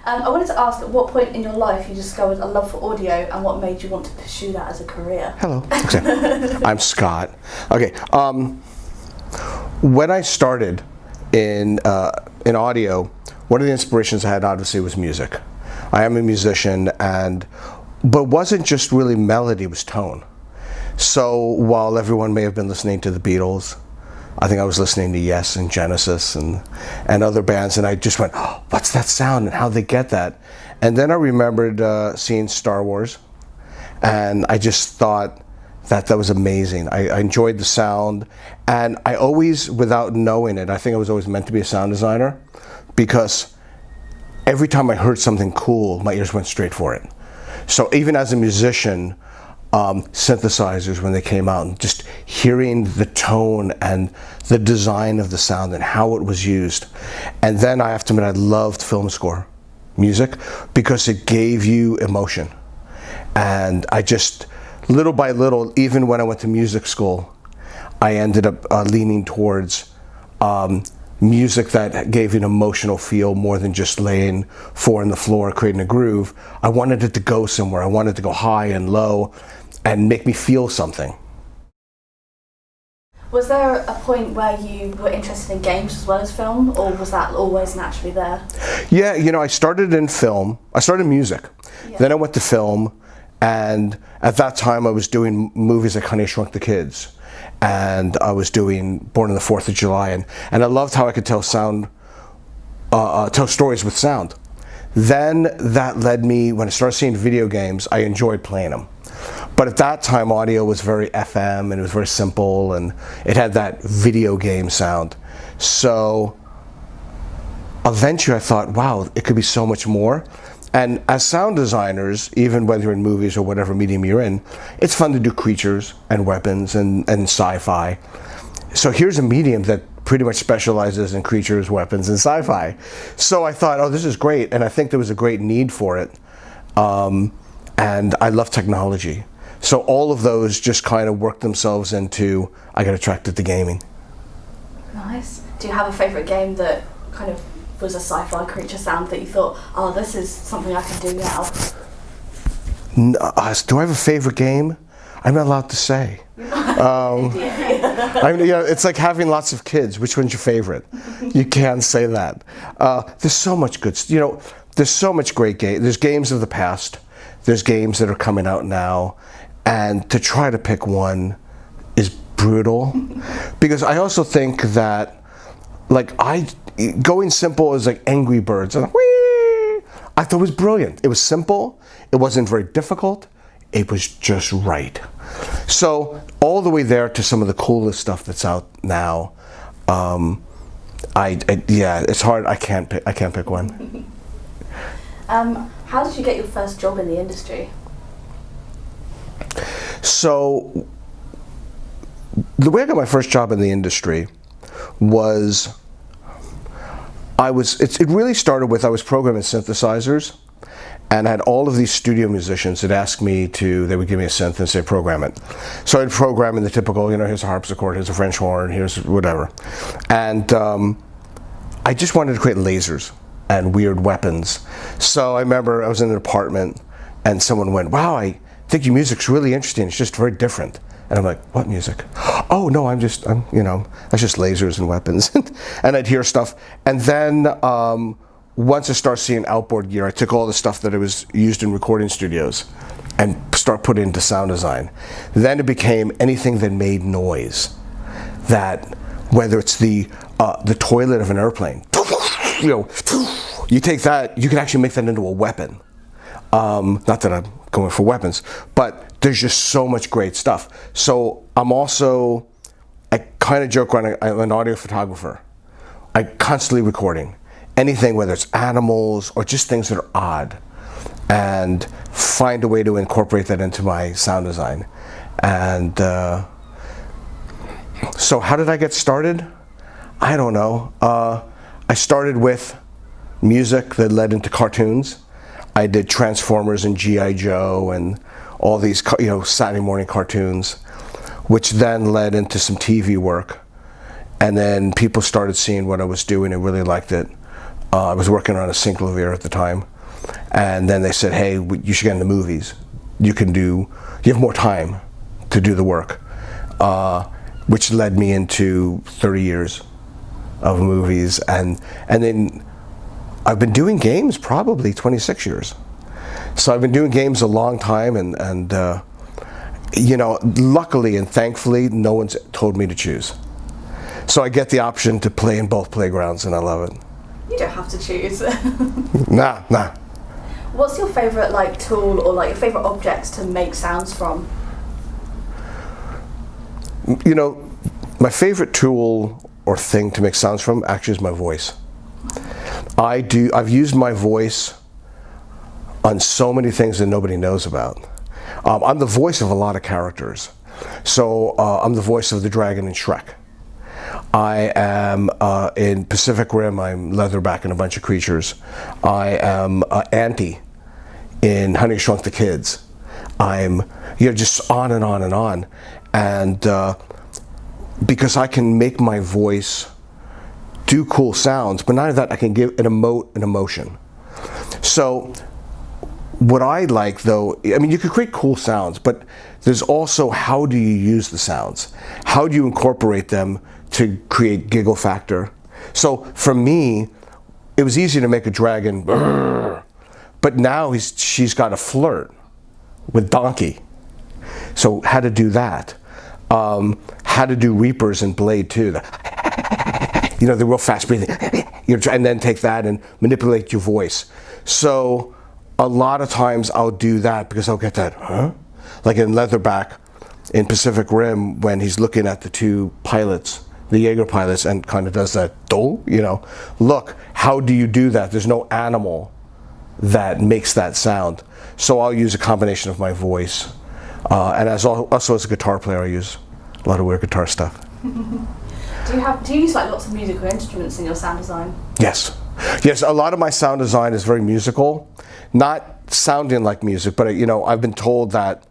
I wanted to ask, at what point in your life you discovered a love for audio and what made you want to pursue that as a career? Hello. Okay. I'm Scott. Okay. When I started in audio, one of the inspirations I had obviously was music. I am a musician, but it wasn't just really melody, it was tone. So while everyone may have been listening to the Beatles, I think I was listening to Yes and Genesis and other bands, and I just went, oh, what's that sound and how'd they get that? And then I remembered seeing Star Wars, and I just thought that was amazing. I enjoyed the sound, and I always, without knowing it, I think I was always meant to be a sound designer, because every time I heard something cool, my ears went straight for it. So even as a musician, synthesizers, when they came out, and just hearing the tone and the design of the sound and how it was used. And then I have to admit, I loved film score music because it gave you emotion. And I just, little by little, even when I went to music school, I ended up leaning towards music that gave you an emotional feel more than just laying four on the floor creating a groove. I wanted it to go somewhere. I wanted it to go high and low and make me feel something. Was there a point where you were interested in games as well as film, or was that always naturally there? Yeah, I started in film. I started in music. Yeah. Then I went to film, and at that time I was doing movies like Honey, I Shrunk the Kids. And I was doing Born on the 4th of July, and I loved how I could tell tell stories with sound. Then that led me, when I started seeing video games, I enjoyed playing them. But at that time, audio was very FM, and it was very simple, and it had that video game sound. So eventually I thought, wow, it could be so much more. And as sound designers, even whether you're in movies or whatever medium you're in, it's fun to do creatures and weapons and sci-fi. So here's a medium that pretty much specializes in creatures, weapons, and sci-fi. So I thought, oh, this is great, and I think there was a great need for it. And I love technology. So all of those just kind of worked themselves into, I got attracted to gaming. Nice. Do you have a favorite game that kind of was a sci-fi creature sound that you thought, oh, this is something I can do now? Do I have a favorite game? I'm not allowed to say. It's like having lots of kids. Which one's your favorite? You can't say that. There's so much good, there's so much great game. There's games of the past. There's games that are coming out now. And to try to pick one is brutal. Because I also think that, going simple is like Angry Birds. I thought it was brilliant. It was simple. It wasn't very difficult. It was just right. So all the way there to some of the coolest stuff that's out now. It's hard. I can't pick one. How did you get your first job in the industry? So the way I got my first job in the industry was it really started with, I was programming synthesizers, and I had all of these studio musicians that asked me they would give me a synth and say, program it. So I'd program in the typical, here's a harpsichord, here's a French horn, here's whatever. And I just wanted to create lasers and weird weapons. So I remember I was in an apartment and someone went, wow, I think your music's really interesting, it's just very different. And I'm like, what music? Oh no, that's just lasers and weapons. And I'd hear stuff. And then once I started seeing outboard gear, I took all the stuff that was used in recording studios and start putting it into sound design. Then it became anything that made noise. That, whether it's the toilet of an airplane, you take that, you can actually make that into a weapon. Not that I'm going for weapons, but there's just so much great stuff. So I kind of joke around, I'm an audio photographer. I'm constantly recording anything, whether it's animals or just things that are odd, and find a way to incorporate that into my sound design. And so how did I get started? I don't know. I started with music that led into cartoons. I did Transformers and G.I. Joe and all these, Saturday morning cartoons, which then led into some TV work. And then people started seeing what I was doing and really liked it. I was working on a synclavier at the time, and then they said, hey, you should get into movies. You have more time to do the work, which led me into 30 years of movies, and then I've been doing games probably 26 years. So I've been doing games a long time, and luckily and thankfully, no one's told me to choose. So I get the option to play in both playgrounds, and I love it. You don't have to choose. Nah. What's your favorite tool or your favorite object to make sounds from? My favorite tool or thing to make sounds from actually is my voice. I've used my voice on so many things that nobody knows about. I'm the voice of a lot of characters. So I'm the voice of the dragon in Shrek. I am in Pacific Rim, I'm Leatherback in a bunch of creatures. I am Auntie in Honey Shrunk the Kids. I'm just on and on and on. And because I can make my voice do cool sounds, but not only that, I can give an emotion. So what I like though, you could create cool sounds, but there's also how do you use the sounds? How do you incorporate them to create giggle factor? So for me, it was easy to make a dragon, but now she's got to flirt with Donkey. So how to do that? How to do Reapers in Blade 2. The real fast breathing. And then take that and manipulate your voice. So a lot of times I'll do that because I'll get that, huh? Like in Leatherback in Pacific Rim when he's looking at the two pilots, the Jaeger pilots, and kind of does that, look, how do you do that? There's no animal that makes that sound. So I'll use a combination of my voice. And also as a guitar player, I use a lot of weird guitar stuff. Do you use lots of musical instruments in your sound design? Yes, a lot of my sound design is very musical, not sounding like music, but I've been told that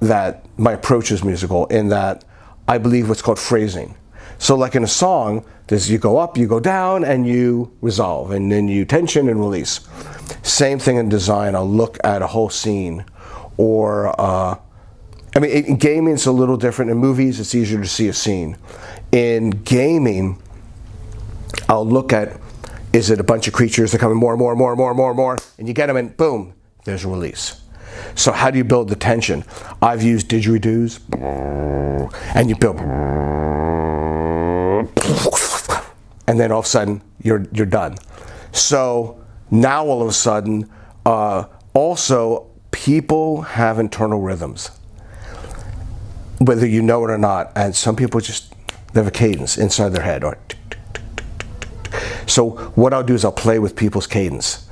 my approach is musical in that I believe what's called phrasing. So like in a song, you go up, you go down, and you resolve, and then you tension and release. Same thing in design. I'll look at a whole scene, or in gaming it's a little different. In movies it's easier to see a scene. In gaming, I'll look at, is it a bunch of creatures that come in more, and you get them and boom, there's a release. So how do you build the tension? I've used didgeridoos, and you build, and then all of a sudden you're done. So now all of a sudden, also people have internal rhythms, whether you know it or not, and some people they have a cadence inside their head, or so what I'll do is I'll play with people's cadence,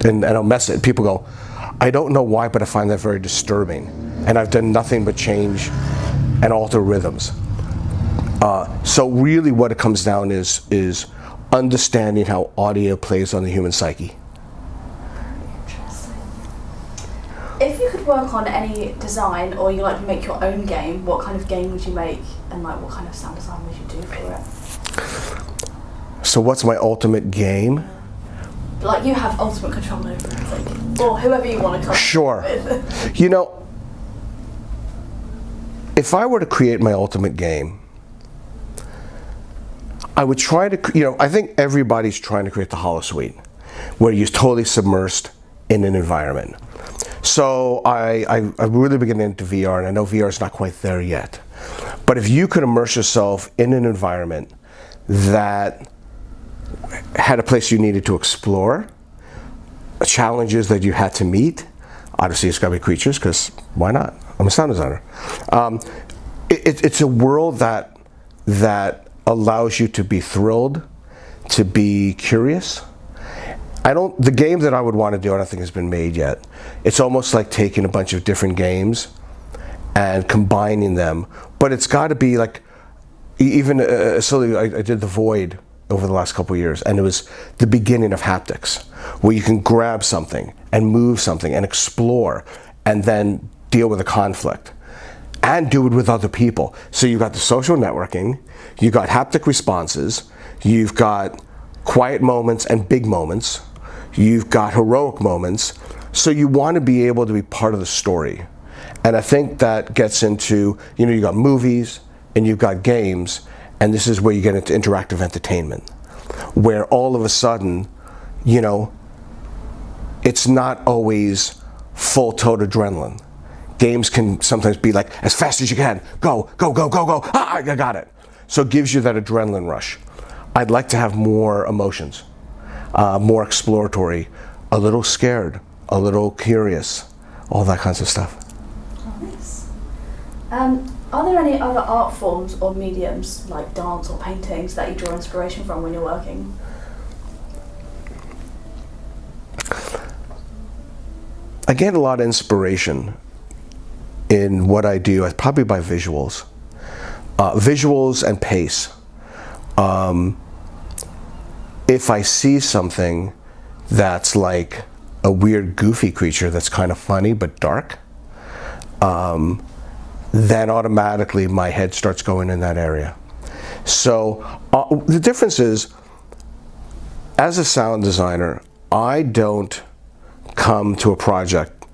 and I'll mess it. People go, I don't know why, but I find that very disturbing, and I've done nothing but change and alter rhythms. So really what it comes down is understanding how audio plays on the human psyche. Interesting. If you could work on any design, or you make your own game, what kind of game would you make, and what kind of sound design would you do for it? So what's my ultimate game? You have ultimate control over it, or whoever you want to come Sure. with. If I were to create my ultimate game, I would try to, I think everybody's trying to create the holosuite, where you're totally submersed in an environment. So I really been getting into VR, and I know VR is not quite there yet. But if you could immerse yourself in an environment that had a place you needed to explore, challenges that you had to meet, obviously it's got to be creatures, because why not? I'm a sound designer. It's a world that allows you to be thrilled, to be curious. The game that I would want to do, I don't think has been made yet. It's almost like taking a bunch of different games and combining them, but it's got to be even I did The Void over the last couple of years, and it was the beginning of haptics, where you can grab something and move something and explore, and then deal with a conflict and do it with other people. So you've got the social networking, you've got haptic responses, you've got quiet moments and big moments. You've got heroic moments. So you want to be able to be part of the story. And I think that gets into, you got movies and you've got games, and this is where you get into interactive entertainment, where all of a sudden, it's not always full total adrenaline. Games can sometimes be like, as fast as you can, go, go, go, go, go, I got it. So it gives you that adrenaline rush. I'd like to have more emotions, more exploratory, a little scared, a little curious, all that kinds of stuff. Oh, nice. Are there any other art forms or mediums, like dance or paintings, that you draw inspiration from when you're working? I get a lot of inspiration in what I do, probably by visuals. Visuals and pace. If I see something that's like a weird, goofy creature that's kind of funny but dark, then automatically my head starts going in that area. So the difference is, as a sound designer, I don't come to a project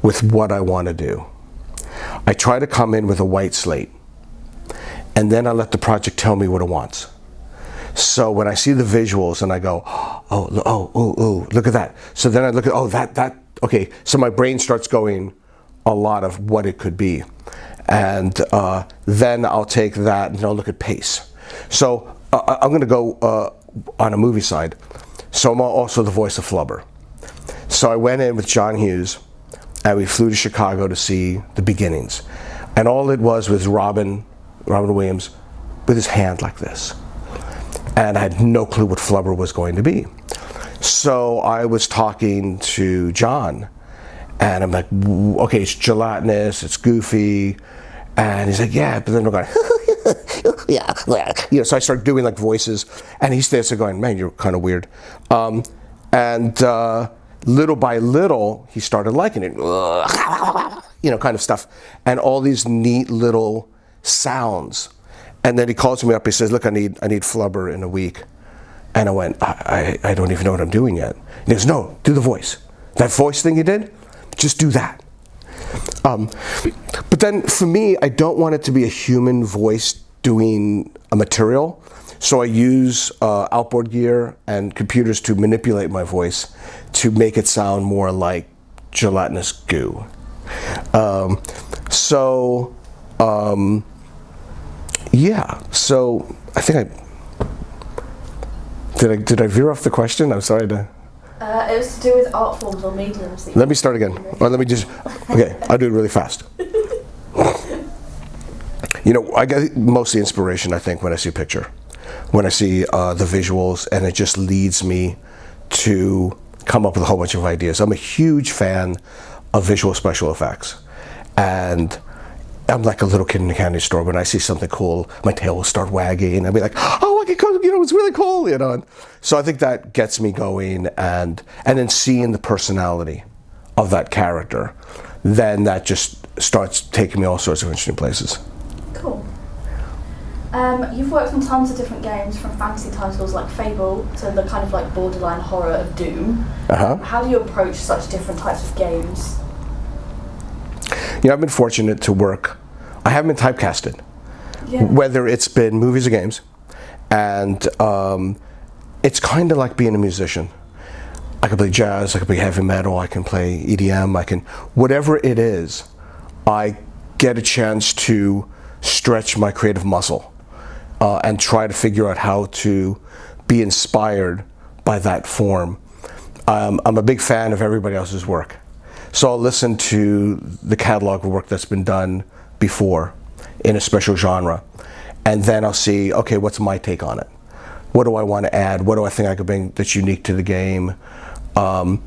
with what I want to do. I try to come in with a white slate, and then I let the project tell me what it wants. So when I see the visuals and I go, oh, look at that. So then I look at, okay. So my brain starts going a lot of what it could be. And then I'll take that and I'll look at pace. So I'm going to go on a movie side. So I'm also the voice of Flubber. So I went in with John Hughes, and we flew to Chicago to see the beginnings. And all it was Robin Williams with his hand like this. And I had no clue what Flubber was going to be. So I was talking to John, and I'm like, okay, it's gelatinous, it's goofy. And he's like, yeah, but then we're going, yeah. So I start doing like voices, and he's there going, man, you're kind of weird. And little by little, he started liking it, kind of stuff. And all these neat little sounds. And then he calls me up, he says, look, I need Flubber in a week. And I went, I don't even know what I'm doing yet. And he goes, no, do the voice. That voice thing you did, just do that. But then for me, I don't want it to be a human voice doing a material. So I use outboard gear and computers to manipulate my voice to make it sound more like gelatinous goo. Yeah, so I think did I veer off the question? I'm sorry to... It was to do with art forms or mediums. Let me start again. Or let me just... Okay, I'll do it really fast. I get most of the inspiration, I think, when I see a picture. When I see the visuals, and it just leads me to come up with a whole bunch of ideas. I'm a huge fan of visual special effects. And I'm like a little kid in a candy store. When I see something cool, my tail will start wagging. I'll be like, oh, I can go, it's really cool, And so I think that gets me going, and then seeing the personality of that character, then that just starts taking me all sorts of interesting places. Cool. You've worked on tons of different games, from fantasy titles like Fable to the kind of like borderline horror of Doom. How do you approach such different types of games? I've been fortunate to work. I haven't been typecasted, whether it's been movies or games, and it's kind of like being a musician. I can play jazz, I can play heavy metal, I can play EDM, whatever it is, I get a chance to stretch my creative muscle and try to figure out how to be inspired by that form. I'm a big fan of everybody else's work. So I'll listen to the catalog of work that's been done before in a special genre, and then I'll see, okay, what's my take on it? What do I want to add? What do I think I could bring that's unique to the game? I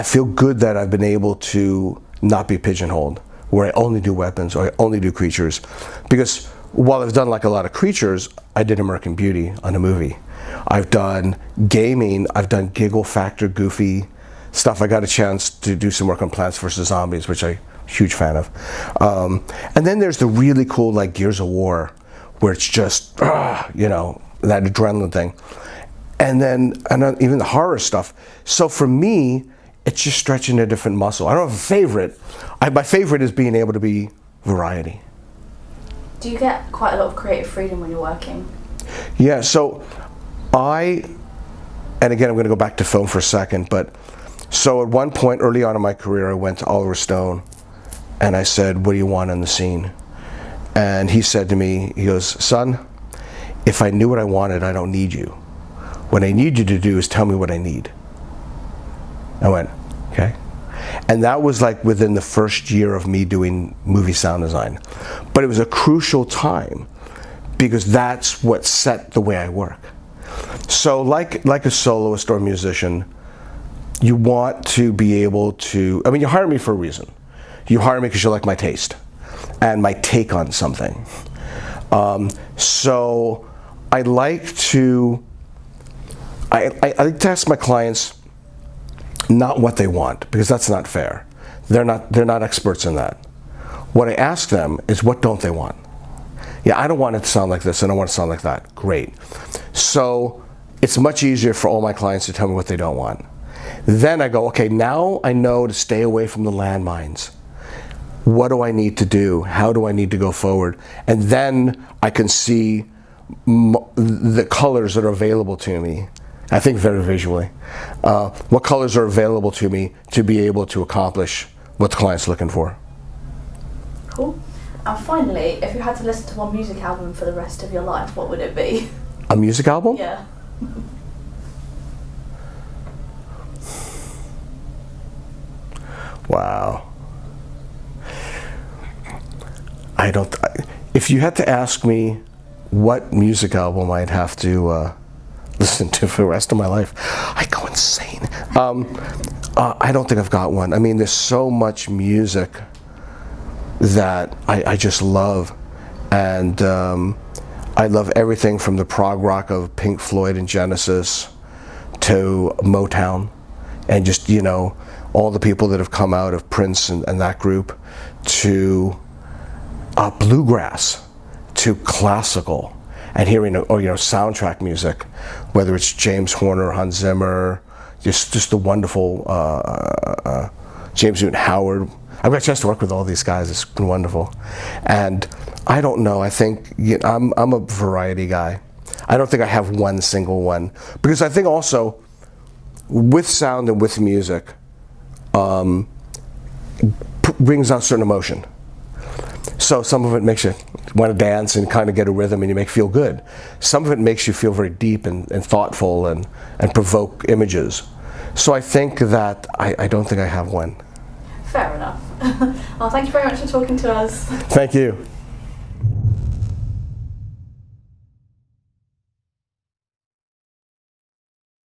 feel good that I've been able to not be pigeonholed, where I only do weapons or I only do creatures. Because while I've done like a lot of creatures, I did American Beauty on a movie. I've done gaming, I've done giggle factor, goofy stuff. I got a chance to do some work on Plants vs. Zombies, which I'm a huge fan of. And then there's the really cool like Gears of War, where it's just, you know, that adrenaline thing. And then even the horror stuff. So for me, it's just stretching a different muscle. I don't have a favorite. My favorite is being able to be variety. Do you get quite a lot of creative freedom when you're working? Yeah, so and again, I'm going to go back to film for a second, but so at one point early on in my career, I went to Oliver Stone and I said, what do you want in the scene? And he said to me, he goes, son, if I knew what I wanted, I don't need you. What I need you to do is tell me what I need. I went, okay. And that was like within the first year of me doing movie sound design. But it was a crucial time because that's what set the way I work. So like a soloist or a musician, you want to be able to, I mean, you hire me for a reason. You hire me because you like my taste and my take on something. So I like to ask my clients not what they want, because that's not fair. They're not experts in that. What I ask them is, what don't they want? Yeah, I don't want it to sound like this, I don't want it to sound like that. Great. So it's much easier for all my clients to tell me what they don't want. Then I go, okay, now I know to stay away from the landmines. What do I need to do? How do I need to go forward? And then I can see the colors that are available to me. I think very visually. What colors are available to me to be able to accomplish what the client's looking for. Cool. And finally, if you had to listen to one music album for the rest of your life, what would it be? A music album? Yeah. Wow. If you had to ask me what music album I'd have to listen to for the rest of my life, I'd go insane. I don't think I've got one. I mean, there's so much music that I just love. And I love everything from the prog rock of Pink Floyd and Genesis to Motown, and just, you know, all the people that have come out of Prince and that group, to bluegrass, to classical, and hearing, or, you know, soundtrack music, whether it's James Horner, Hans Zimmer, just the wonderful James Newton Howard. I've got a chance to work with all these guys. It's been wonderful. And I don't know, I think, you know, I'm a variety guy. I don't think I have one single one, because I think also with sound and with music brings out certain emotion. So some of it makes you want to dance and kind of get a rhythm and you make feel good. Some of it makes you feel very deep and thoughtful and provoke images. So I think that I don't think I have one. Fair enough. Well, thank you very much for talking to us. Thank you.